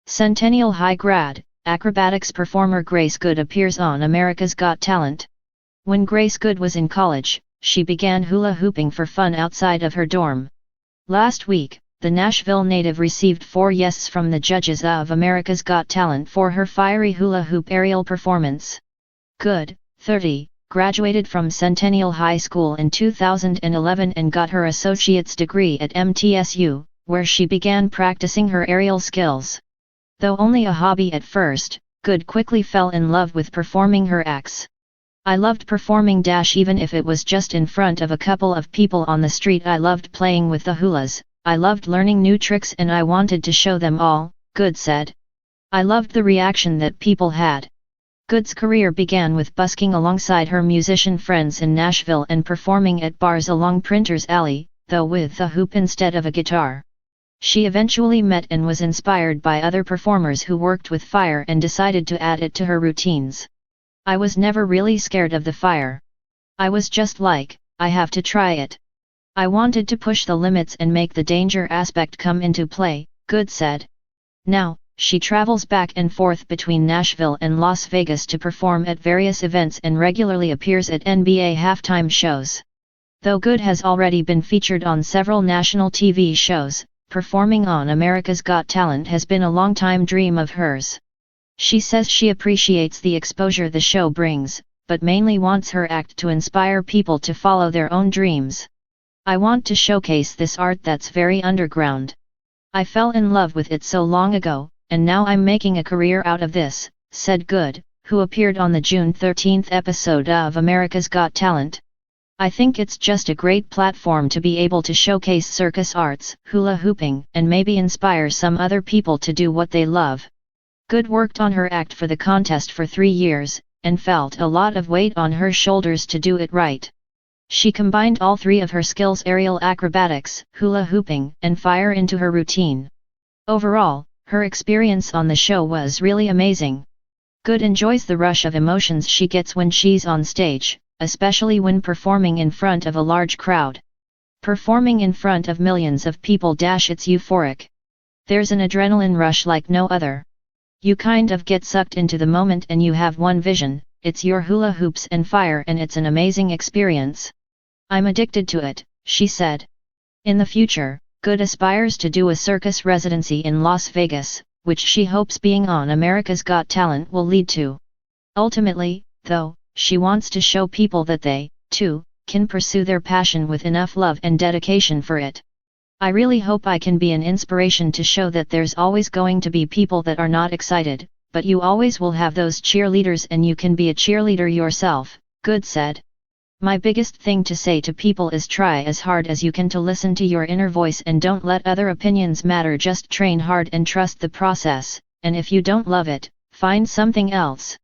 Centennial High grad, acrobatics performer Grace Good appears on America's Got Talent. When Grace Good was in college, she began hula hooping for fun outside of her dorm. Last week, the Nashville native received 4 yeses from the judges of America's Got Talent for her fiery hula hoop aerial performance. Good, 30, graduated from Centennial High School in 2011 and got her associate's degree at MTSU, where she began practicing her aerial skills. Though only a hobby at first, Good quickly fell in love with performing her acts. "I loved performing even if it was just in front of a couple of people on the street. I loved playing with the hulas, I loved learning new tricks and I wanted to show them all," Good said. "I loved the reaction that people had." Good's career began with busking alongside her musician friends in Nashville and performing at bars along Printer's Alley, though with a hoop instead of a guitar. She eventually met and was inspired by other performers who worked with fire and decided to add it to her routines. "I was never really scared of the fire. I was just like, I have to try it. I wanted to push the limits and make the danger aspect come into play," Good said. Now, she travels back and forth between Nashville and Las Vegas to perform at various events and regularly appears at NBA halftime shows. Though Good has already been featured on several national TV shows, performing on America's Got Talent has been a long-time dream of hers. She says she appreciates the exposure the show brings, but mainly wants her act to inspire people to follow their own dreams. "I want to showcase this art that's very underground. I fell in love with it so long ago, and now I'm making a career out of this," said Good, who appeared on the June 13 episode of America's Got Talent. "I think it's just a great platform to be able to showcase circus arts, hula hooping, and maybe inspire some other people to do what they love." Good worked on her act for the contest for 3 years, and felt a lot of weight on her shoulders to do it right. She combined all 3 of her skills: aerial acrobatics, hula hooping, and fire into her routine. Overall, her experience on the show was really amazing. Good enjoys the rush of emotions she gets when she's on stage, especially when performing in front of a large crowd. "Performing in front of millions of people it's euphoric. There's an adrenaline rush like no other. You kind of get sucked into the moment and you have one vision, it's your hula hoops and fire, and it's an amazing experience. I'm addicted to it," she said. In the future, Good aspires to do a circus residency in Las Vegas, which she hopes being on America's Got Talent will lead to. Ultimately, though, she wants to show people that they, too, can pursue their passion with enough love and dedication for it. "I really hope I can be an inspiration to show that there's always going to be people that are not excited, but you always will have those cheerleaders and you can be a cheerleader yourself," Good said. "My biggest thing to say to people is try as hard as you can to listen to your inner voice and don't let other opinions matter. Just train hard and trust the process, and if you don't love it, find something else."